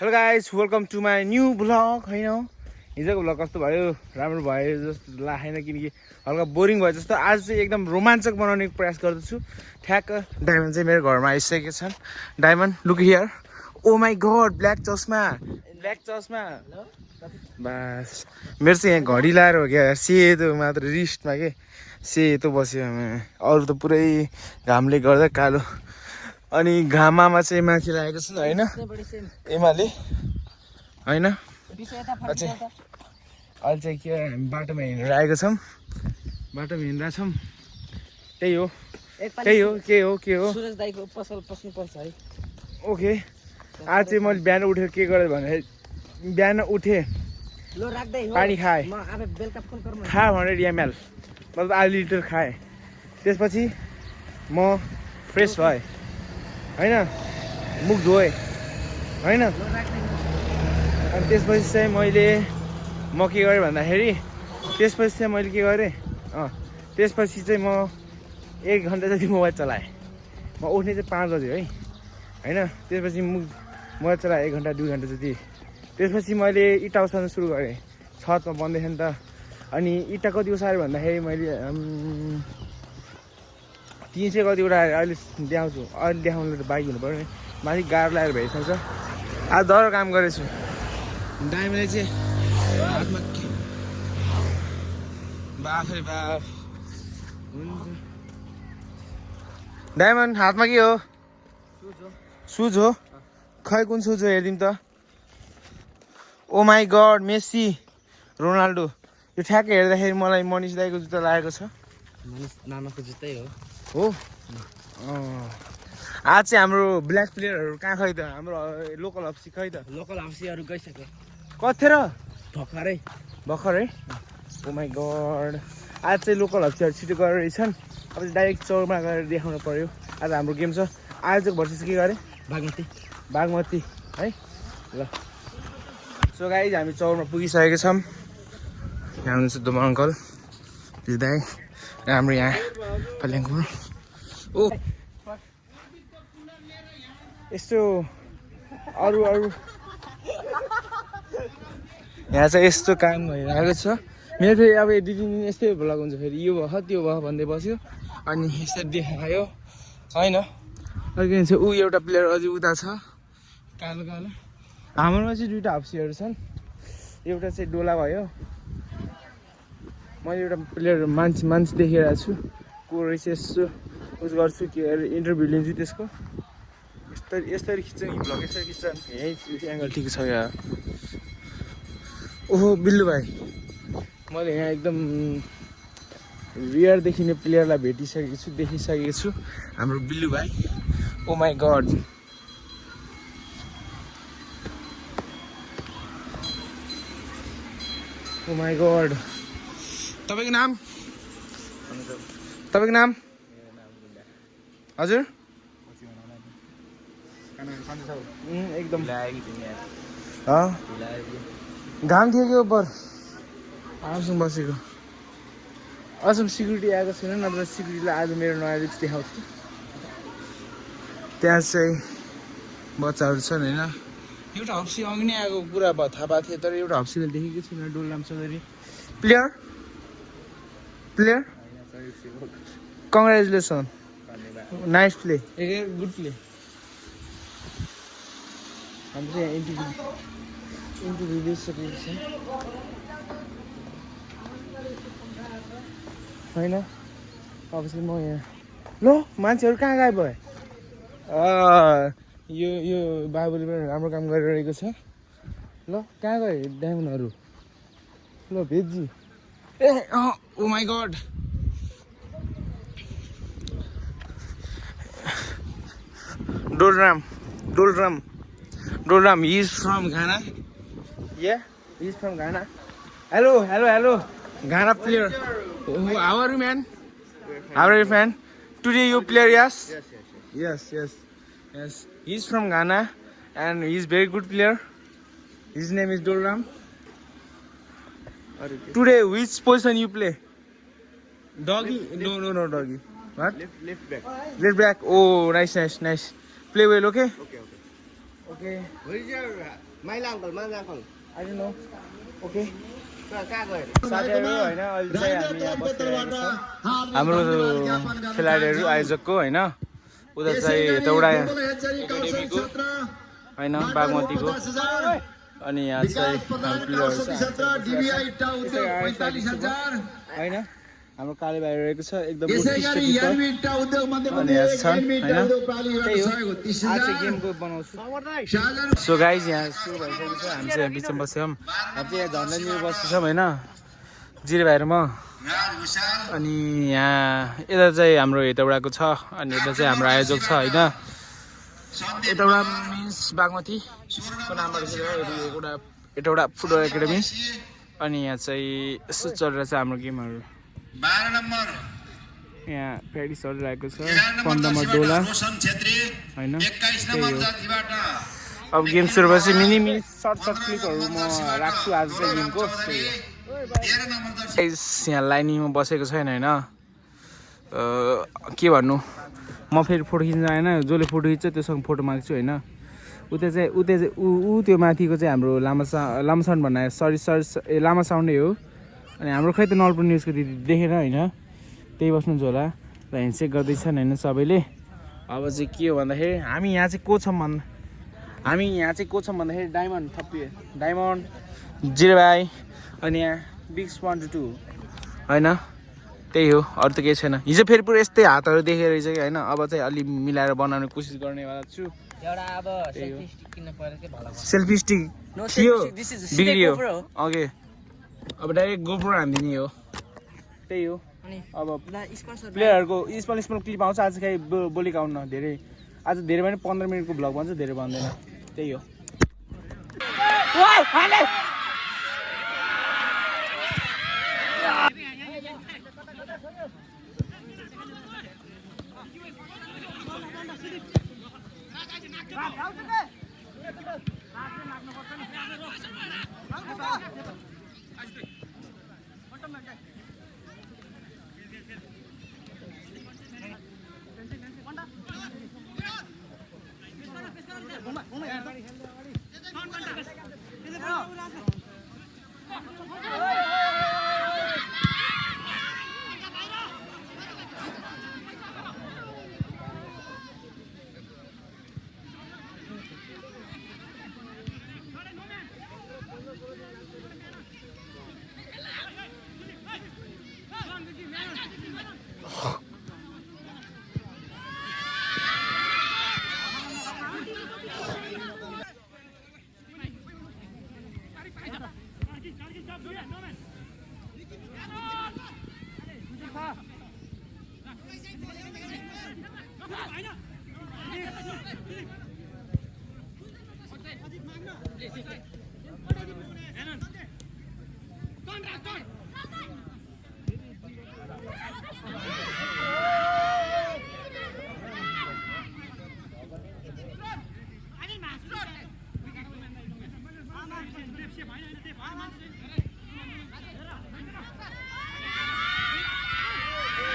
Hello guys welcome to my new blog होइन हिजोको blog कस्तो भयो राम्रो भयो जस्तो लागेन किनकि हल्का बोरिङ भयो जस्तो आज चाहिँ एकदम रोमाञ्चक बनाउने प्रयास गर्दछु ठ्याक्क डायमन्ड चाहिँ मेरो घरमा आइसकेका छन् diamond look here oh my God black चस्मा बस मेरो चाहिँ यहाँ घडी लाएर हो क्या सेतो मात्र रिस्टमा के सेतो बस्यो अरू त पुरै घामले गर्दा कालो अनि घामामा चाहिँ माथि लागेको छ होइन एमाले होइन अहिले चाहिँ के हामी बाटोमा हिँडेर आएको छौँ बाटोमा हिँडिरहेछौँ त्यही हो के हो सुरज दाइको पसल पस्नुपर्छ है ओके आज चाहिँ मैले बिहान उठेर के गरेँ भने बिहान उठेँ लो राख्दै हो पानी खाएँ म अब बेलुका फोन गर्छु 500 ml मतलब आधा लिटर खाएँ त्यसपछि म फ्रेस भएँ होइन मुख धोएँ होइन अनि त्यसपछि चाहिँ मैले म के गरेँ भन्दाखेरि त्यसपछि चाहिँ मैले के गरेँ त्यसपछि चाहिँ म 1 घन्टा जति मोबाइल चलाएँ म उठ्ने चाहिँ 5 बजे है होइन त्यसपछि मोबाइल चलाएँ 1 घन्टा 2 घन्टा जति त्यसपछि मैले इँटा उठाउन सुरु गरेँ छतमा बन्दैछ नि त अनि इँटा कति उठाएर भन्दाखेरि मैले 300 कति उठाएर अहिले देखाउँछु अहिले देखाउनु त बाइक हुनु पऱ्यो नि माथि गाह्रो लगाएर भइसक्छ आज दह्रो काम गरेछु डायमन्डले चाहिँ हातमा बाफरे बाफ डायमन्ड हातमा के हो सुज हो खै कुन सुज हो हेरिदिउँ त ओ माई गड मेसी रोनाल्डो यो ठ्याक्कै हेर्दाखेरि मलाई मनिष दाईको जुत्ता लागेको छ नानाको जुत्तै हो आज चाहिँ हाम्रो ब्ल्याक प्लेयरहरू कहाँ खै त हाम्रो लोकल हप्सी खै त लोकल हाउसीहरू गइसक्यो कतिखेर भर्खरै भर्खर है ओ माई गड आज चाहिँ लोकल हप्सीहरू छिटो गरेर रहेछन् अब चाहिँ डाइरेक्ट चौरमा गएर देखाउनु पर्यो आज हाम्रो गेम छ आयोजक भर्सेस के गरे बागमती है ल सो गाइज हामी चौरमा पुगिसकेका छौँ यहाँ हुनुहुन्छ दोमा अङ्कल दाइ हाम्रो यहाँ पल्याङको ओ यस्तो अरू यहाँ चाहिँ यस्तो काम भइरहेको छ मेरो फेरि अब 2-3 दिन यस्तै भ्लग हुन्छ फेरि यो भयो त्यो भयो भन्दै बस्यो अनि यसरी देखायो होइन अहिले चाहिँ ऊ एउटा प्लेयर अझै उता छ कालो हाम्रोमा चाहिँ 2टा हप्सीहरू छन् एउटा चाहिँ डोला भयो मैले एउटा प्लेयर मान्छे देखिरहेको छु को रहेछ यसो उस गर्छु के अरे इन्टरभ्यू लिन्छु त्यसको यसरी खिच्छ नि भ्लग यसरी खिच्छ यहीँ एङ्गल ठिक छ या ओहो बिल्लु भाइ मैले यहाँ एकदम रियर देखिने प्लेयरलाई देखिसकेको छु हाम्रो बिल्लु भाइ oh my God oh my God तपाईँको नाम हजुर एकदम घाम थियो कि उपर आरामसँग बसेको अझसम्म सिक्युरिटी आएको छैन नत्र सिक्युरिटीलाई आज मेरो नयाँ रिक्स देखाउँछु त्यहाँ चाहिँ बच्चाहरू छन् होइन एउटा हप्सी अघि नै आएको कुरा थाहा पाएको थियो तर एउटा हप्सीले देखेको छैन डोलरामसँगरी player congratulation nice play good play हाम्रो चाहिँ इन्टरभ्यू लिइसकेको छ होइन अब चाहिँ म यहाँ ल मान्छेहरू कहाँ गए भयो यो बाबुले पनि राम्रो काम गरिरहेको छ ल कहाँ गयो डायमन्डहरू ल भेजी ए oh my God Dolram, he is from Ghana. Yeah, he is from Ghana. Hello. Ghana player. Oh, how are you, man? How are you, man? Today you play, yes? Yes. He is from Ghana and he is very good player. His name is Dolram. Today, which position you play? Doggy? No, doggy. What? Left back. Left back. Oh, nice. Play well, okay? Okay. Okay माइला uncle माइला uncle I don't know okay कहाँ गयो साथीहरू होइन अहिले चाहिँ हामी यहाँ बसिरहेको छौँ हाम्रो खेलाडीहरू आयोजकको होइन उता चाहिँ यताउडा एकाडेमीको होइन बागमतीको अनि यहाँ चाहिँ होइन हाम्रो काले भाइ रहेको छ एकदम अनि यहाँ छन् होइन त्यही हो आज चाहिँ गेमको बनाउँछु सो गाइज यहाँ सुरु भइसकेको छ हामी चाहिँ बिचमा बस्यौँ हामी चाहिँ यहाँ झन्डा बस्छौँ होइन जिरे भाइ र म अनि यहाँ यता चाहिँ हाम्रो यताउडाको छ अनि यता चाहिँ हाम्रो आयोजक छ होइन यताउडा मिन्स बागमतीको नामबाट यताउडा फुटबल एकाडेमी अनि यहाँ चाहिँ यस्तो चलेर चाहिँ हाम्रो गेमहरू 12 नम्बर यहाँ प्र्याक्टिस चलिरहेको छ 15 नम्बर डोला होइन 21 नम्बर जातिबाट अब गेम सुरु भएपछि मिनी सर्ट क्लिपहरू म राख्छु आज चाहिँ गेमको 13 नम्बर यहाँ लाइनिङमा बसेको छैन होइन के भन्नु म फेरि फोटो खिच्न होइन जसले फोटो खिच्छ त्योसँग फोटो माग्छु होइन उता चाहिँ ऊ त्यो माथिको चाहिँ हाम्रो लामा साउन्ड भन्ने लामा साउन्डै हो अनि हाम्रो खै त नलपुर न्युजको दिदी देखेर होइन त्यही बस्नुहुन्छ होला र ह्यान्डसेक गर्दैछन् होइन सबैले अब चाहिँ के हो भन्दाखेरि हामी यहाँ चाहिँ को छौँ भन्दाखेरि डायमन्ड थपियो डायमन्ड जिरो भाइ अनि यहाँ बिग्स 1 to 2 होइन त्यही हो अरू त केही छैन हिजो फेरि पुरा यस्तै हातहरू देखेर रहेछ कि होइन अब चाहिँ अलि मिलाएर बनाउने कोसिस गर्नेवाला छु सेल्फी स्टिक थियो बिग्रियो ओके अब डाइरेक्ट गोप्रो हानिदिने हो त्यही हो अब प्लेयरहरूको स्मल क्लिप आउँछ आज खै बोलेको आउनु धेरै आज धेरै भने 15 मिनटको भ्लग भन्छ धेरै भन्दैन त्यही हो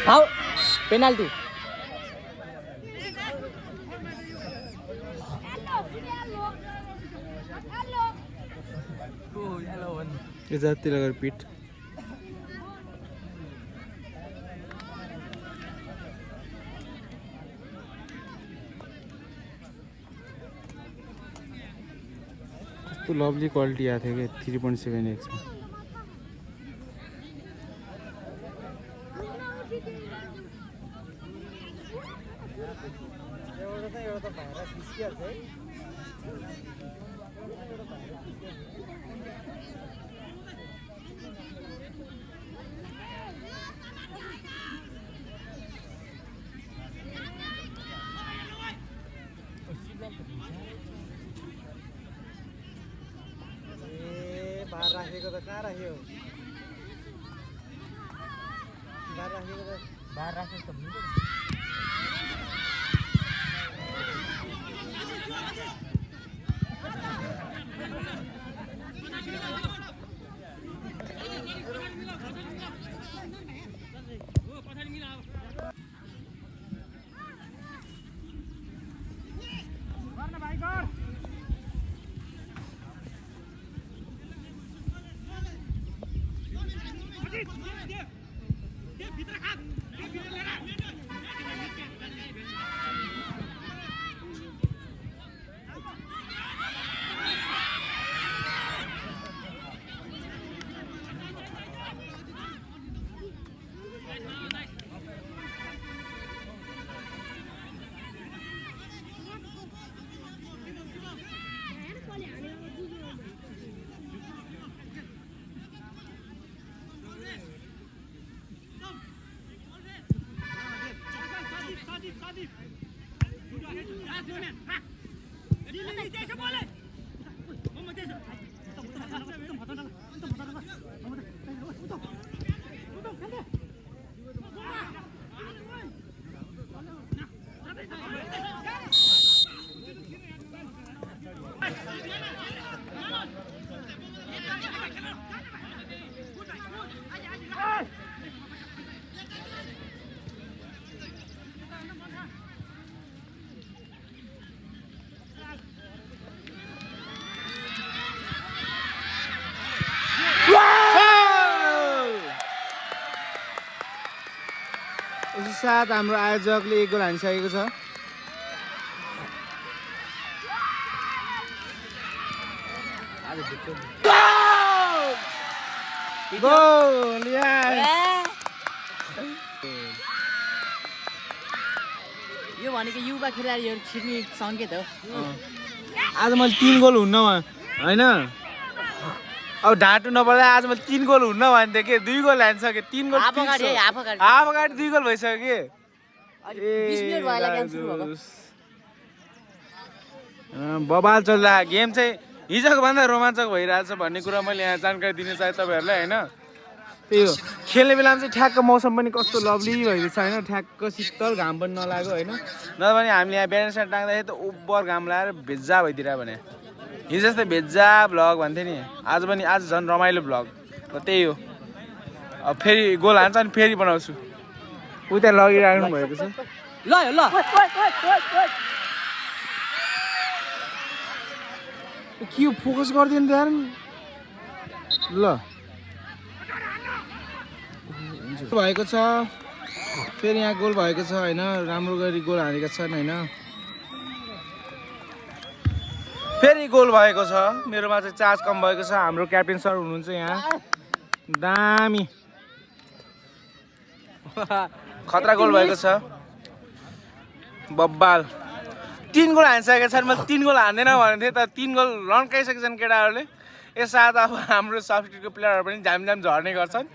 हाउ पेनाल्टी यो जाति लगेर पिट कस्तो लभली क्वालिटी आएको थियो कि 3.7x मा बाहर राखेको त कहाँ राख्यो बाहर राखेको त साथ हाम्रो आयोजकले 1 गोल हानिसकेको छ। गोल यो भनेको युवा खेलाडीहरू छिर्ने सङ्केत हो। आज मैले 3 गोल हुन्न हैन। अब ढाँटु नपर्दा आज मैले 3 गोल हुन्न भन्थे के 2 गोल हानिसके 3 गोल हाफ अगाडि 2 गोल भइसक्यो के। 20 मिनेट भयो होला गेम सुरु भएको। बबाल चल्दा गेम चाहिँ हिजोको भन्दा रोमाञ्चक भइरहेछ भन्ने कुरा मैले यहाँ जानकारी दिन चाहे तपाईँहरूलाई हैन। त्यही हो खेल्ने बेलामा चाहिँ ठ्याक्क मौसम पनि कस्तो लभली भइरहेछ हैन। ठ्याक्क शीतल घाम पनि नलाग्यो हैन। नभए पनि हामीले यहाँ ब्यानर सेट टाङ्दाखेरि त ओभर घाम लगाएर भेज्जा भइदिएर भने हिजो जस्तै भेज्जा भ्लग भन्थे नि आज पनि आज झन् रमाइलो भ्लग। त्यही हो अब फेरि गोल हान्छ अनि फेरि बनाउँछु। उता लगिराख्नु भएको छ ल ल के फोकस गरिदिनु यार ल भएको छ। फेरि यहाँ गोल भएको छ हैन। राम्रो गरी गोल हानेका छन् हैन। फेरि गोल भएको छ। मेरोमा चाहिँ चार्ज कम भएको छ। हाम्रो क्याप्टेन सर हुनुहुन्छ यहाँ दामी खतरा गोल भएको छ। बब्बाल 3 गोल हानिसकेका छन्। मैले 3 गोल हान्दैन भनेको थिएँ तर 3 गोल रन्काइसकेका छन् केटाहरूले। यससाथ अब हाम्रो सब्स्टिट्युटको प्लेयरहरू पनि झ्याम झर्ने गर्छन्।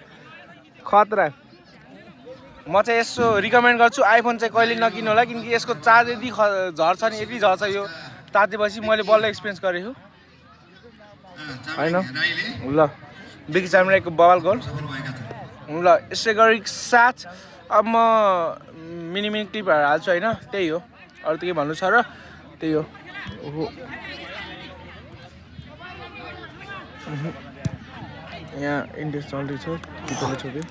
खतरा म चाहिँ यसो रिकमेन्ड गर्छु आइफोन चाहिँ कहिले नकिन्नु होला किनकि यसको चार्ज यदि झर्छ नि यति झर्छ यो तातेपछि मैले बल्ल एक्सपिरियन्स गरेको हैन। ल बिग चामराको बवाल गोल। ल यसै गरी साथ अब म मिनी टिपहरू हाल्छु हैन। त्यही हो अरू त के भन्नु छ र त्यही हो। ओहो यहाँ इन्डिया चल्दैछ किपरले छोप्यो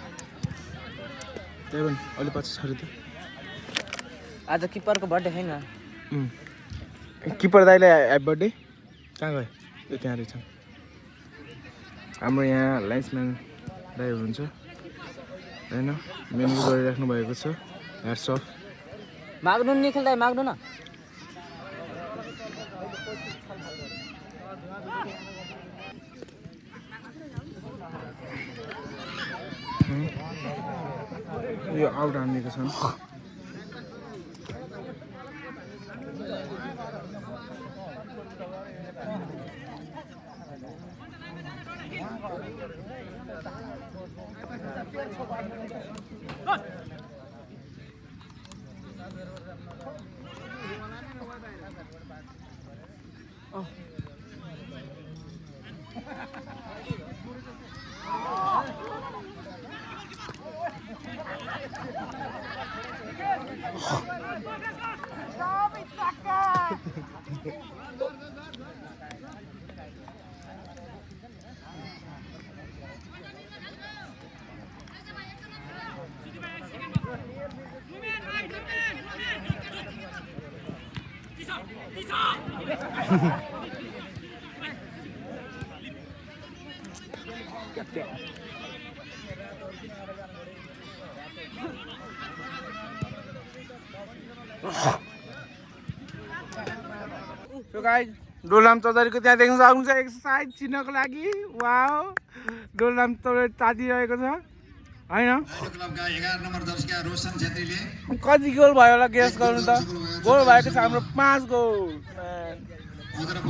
त्यही पनि अलि पछि छरे त्यो आज किपरको बर्थडे छैन। किपर दाइले ह्याप्पी बर्थडे कहाँ गयो त्यो त्यहाँ रहेछ। हाम्रो यहाँ लाइन्सम्यान दाइ हुनुहुन्छ हैन। मेनु गरिराख्नु भएको छ। Hats off. माग्नु नि खेल्दा माग्नु न। यो आउट हानेको छन्। So guys, डोलराम चौधरीको त्यहाँ देख्न सक्नुहुन्छ एक्सर्साइज चिन्नको लागि। वाओ डोलराम चौधरी तातिरहेको छ हैन। क्लबका 11 नम्बर दर्शक रोशन छेत्रीले कति गोल भयो होला गेस गर्नु त। गोल भएको छ हाम्रो 5 गोल।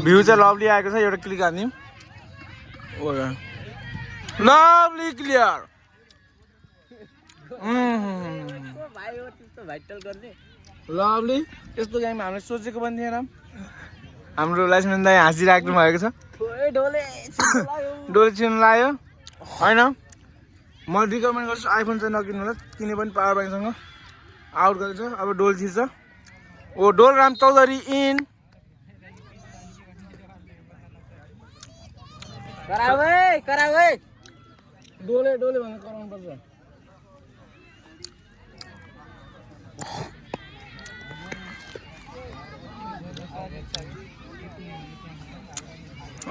भ्यू चाहिँ लभली आएको छ। एउटा क्लिक हान्दिम। Okay lovely clear. भाइ हो त्यस्तो भाइटल गर्ने लभली यस्तो गेम हामीले सोचेको पनि थिएन। हाम्रो लाइसमेन दाइ हाँसिराख्नु भएको छ। डोले छिर्नु लाग्यो हैन। म रिकमेन्ड गर्छु आइफोन चाहिँ नकिन्नु होला किने पनि पावर ब्याङ्कसँग आउट गरेछ। अब डोल छिर्छ। Oh Dolram Chaudhary in. करावे डोले डोले भनेर कराउनु पर्छ।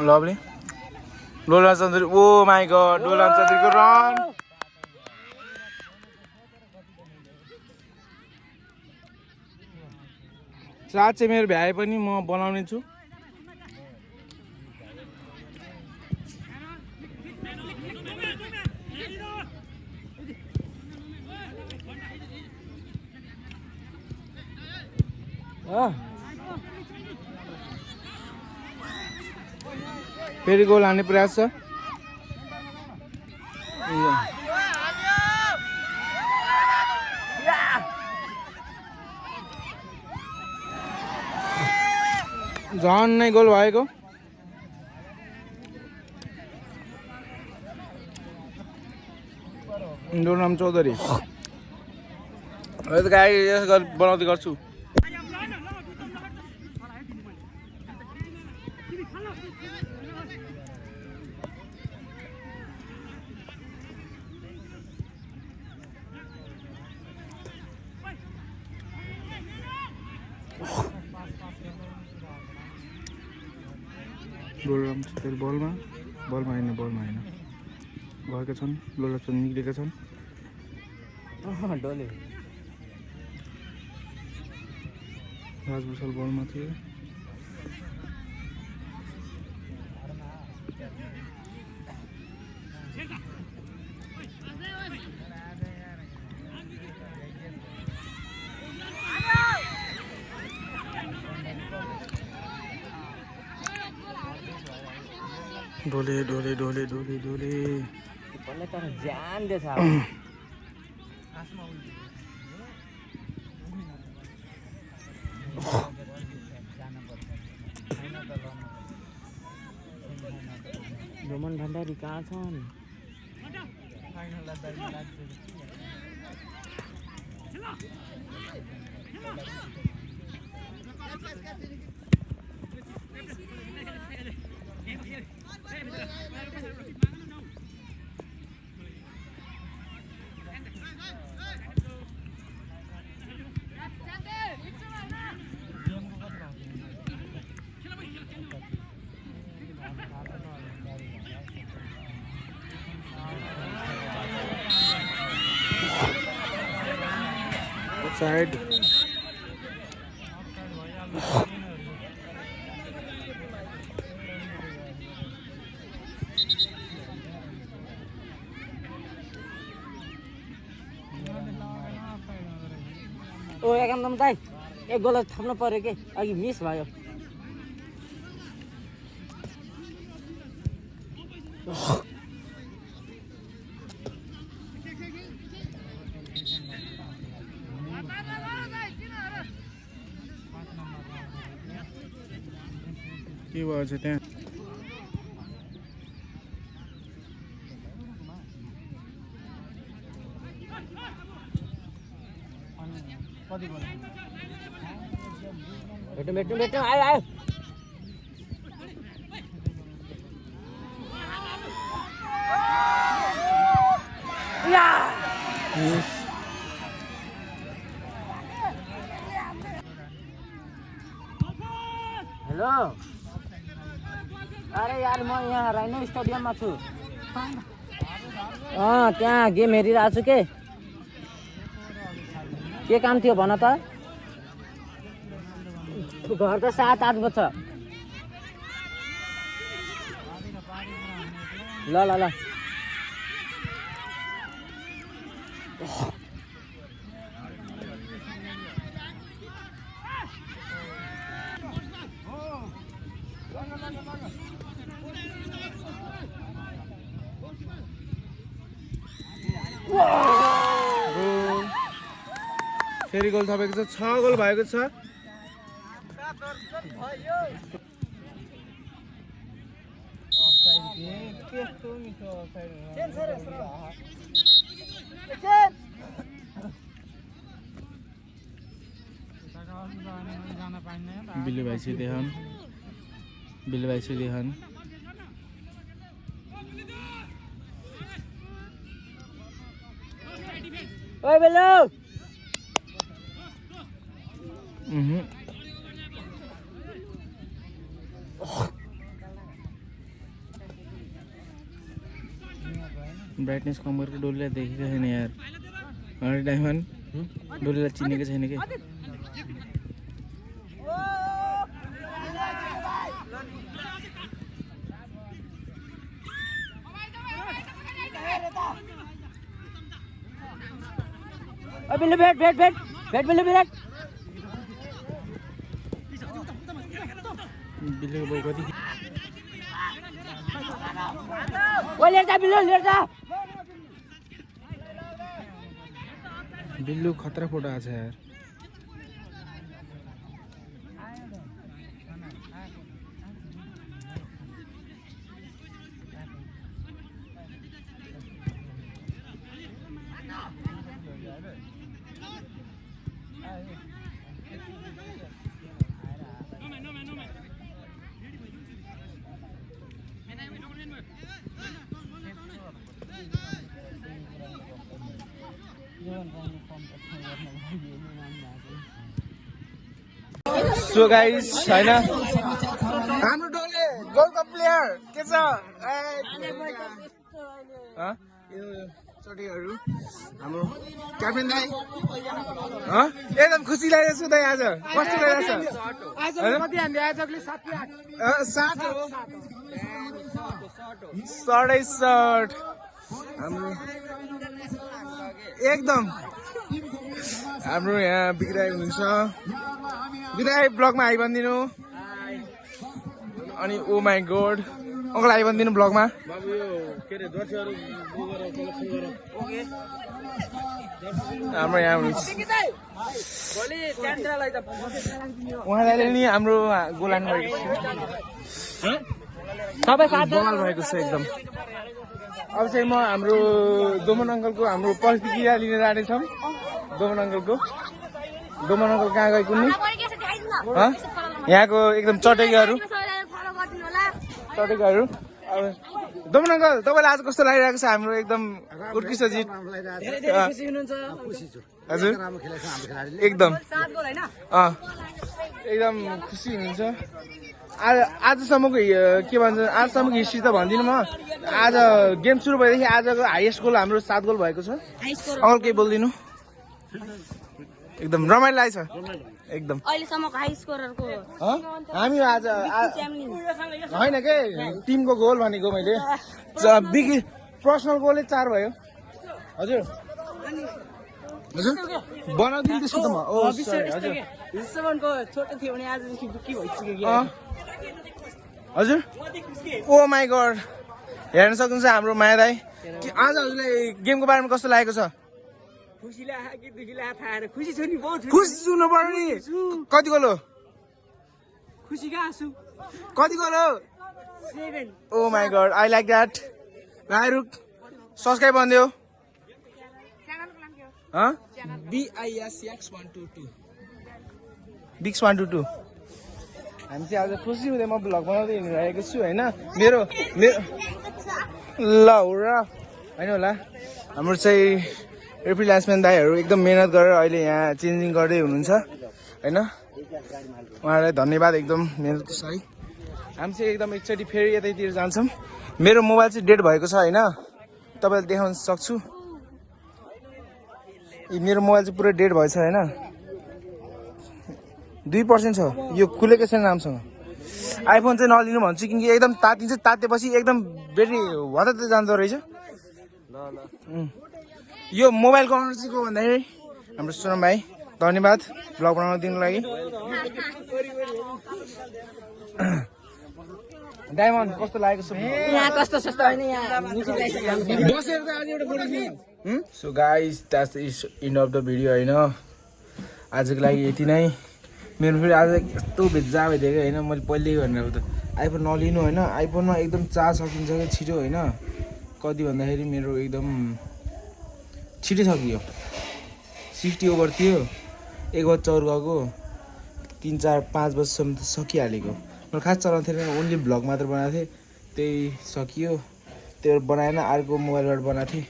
Lovely Dolram Chaudhary. Oh my God Dolram चौधरीको रन। चाट चाहिँ मेरो भ्याए पनि म बनाउने छु। फेरि गोल हान्ने प्रयास छ। झन् नै गोल भएको। डोलराम चौधरी गाई बनाउँदै गर्छु। डोलराम फेरि बलमा होइन गएका छन्। डोलराम निक्लेका छन्। डोले राजभूषाल बलमा थियो। डोले डोले डोले डोले डोले पल्ले तर ज्यान दिएछ रोमन भण्डारी कहाँ छन्? साइड ओ एकदम दाइ एक गोल थप्नु पर्यो के अघि मिस भयो। के भएछ त्यहाँ? भेटौँ आयो हेलो। अरे यार म यहाँ राइनो स्टेडियममा छु। त्यहाँ गेम हेरिरहेको छु के काम थियो भन त? घर त 7-8 बज्छ। ल फेरि गोल थपेको छ। 6 गोल भएको छ। बिल्लु भाइ सिदेहन ओइ बेलो ब्राइटनेस कम गरेको डोलीलाई देखेको छैन यार। हर टाइममा डोलीलाई चिनेको छैन कि। बिल्लु भेट भेट भेट भेट बिल्लु भेट बिल्लुको बोल कति ओ लिएर जा बिल्लु लिएर जा बिल्लु खतरा फोटो आछ यार सो गाइस हैन हाम्रो डोले गोल्ड कप प्लेयर के छ यो चटीहरु हाम्रो क्याप्टेन दाइ एकदम खुसी लागिरहेछ दाइ आज कस्तो लागिरहेछ आज कति हान्दै आजले 7 हो 7.5 हाम्रो एकदम हाम्रो यहाँ बिग्राइ हुनुहुन्छ बिग्राइ ब्लगमा आइबन्दिनु अनि ओ माई गॉड अंकल आइबन्दिनु ब्लगमा हाम्रो यहाँ हुनुहुन्छ उहाँले नि हाम्रो गोलान गरेको सबै साथ बवाल भएको छ एकदम अब चाहिँ म हाम्रो दोमन अङ्कलको हाम्रो प्रतिक्रिया लिन जानेछौँ दोमन अङ्कल कहाँ गए कुन्नी यहाँको एकदम चटेकाहरू अब दोमन अङ्कल तपाईँलाई आज कस्तो लागिरहेको छ हाम्रो एकदम उत्कृष्ट जित हजुर एकदम एकदम खुसी हुनुहुन्छ आजसम्मको के भन्छ आजसम्मको हिस्ट्री त भन्दिनँ म आज गेम सुरु भएदेखि आजको हाइएस्ट गोल हाम्रो 7 गोल भएको छ अङ्कल केही बोलिदिनु एकदम रमाइलो लागेछ एकदम अहिलेसम्मको हाई स्कोररको हामी आज होइन के टिमको गोल भनेको मैले बिग पर्सनल गोलै 4 भयो हजुर हजुर बनाउँदिनु त्यसको त म ओ हजुर छोटो थियो भने आजदेखि के भइसक्यो हजुर ओ माई गॉड हेर्न सक्नुहुन्छ हाम्रो माया दाइ आज हजुरलाई गेमको बारेमा कस्तो लागेको छ खुसी लाग्यो कि दुखी लाग्यो थाहा छैन खुसी छु नि बहुत खुसी हुनु पर्यो नि कति गोल हो खुसीको आँसु कति गोल हो 7 oh my God I like that रायरुक सब्सक्राइब भन्दियो BISX122 हामी चाहिँ आज खुसी हुँदै म भ्लग बनाउँदै हिँडिरहेको छु होइन मेरो ल हो र होइन होला हाम्रो चाहिँ रिप्लेसमेन्ट दाइहरू एकदम मेहनत गरेर अहिले यहाँ चेन्जिङ गर्दै हुनुहुन्छ होइन उहाँलाई धन्यवाद एकदम मेहनतको सही हामी चाहिँ एकदम एकचोटि फेरि यतैतिर जान्छौँ मेरो मोबाइल चाहिँ डेड भएको छ होइन तपाईँलाई देखाउन सक्छु मेरो मोबाइल चाहिँ पुरै डेड भएछ होइन 2% छ यो खुलेको छैन राम्रोसँग आइफोन चाहिँ नलिनु भन्छु किनकि एकदम तातिन्छ तातेपछि एकदम ब्याट्री हताते जाँदो रहेछ यो मोबाइलको अनर चाहिँ को भन्दाखेरि हाम्रो सोनम भाइ धन्यवाद भ्लग बनाउन दिनुको लागि डायमन्ड कस्तो लागेको छ यहाँ कस्तो सस्तो होइन यहाँ बसेर त आज एउटा photo so guys that's the and of the video होइन आजको लागि यति नै मेरो फेरि आज यस्तो भेजा भइदिएको होइन मैले पहिल्यै भनेर त आइफोन नलिनु होइन आइफोनमा एकदम चार्ज सकिन्छ क्या छिटो होइन कति भन्दाखेरि मेरो एकदम छिटो सकियो 60 ओभर थियो 1 बज चौर गएको 3, 4, 5 बजीसम्म त सकिहालेको मैले खास चलाउँथेँ थिएन ओन्ली भ्लग मात्र बनाएको थिएँ त्यही सकियो त्यो बनाएन अर्को मोबाइलबाट बनाएको थिएँ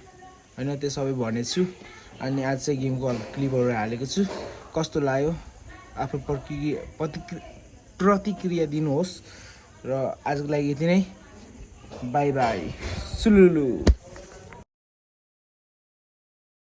होइन त्यो सबै भनेछु अनि आज चाहिँ गेमको क्लिपहरू हालेको छु कस्तो लाग्यो आफ्नो प्रतिक्रिया दिनुहोस् र आजको लागि यति नै बाई बाई सुलुलु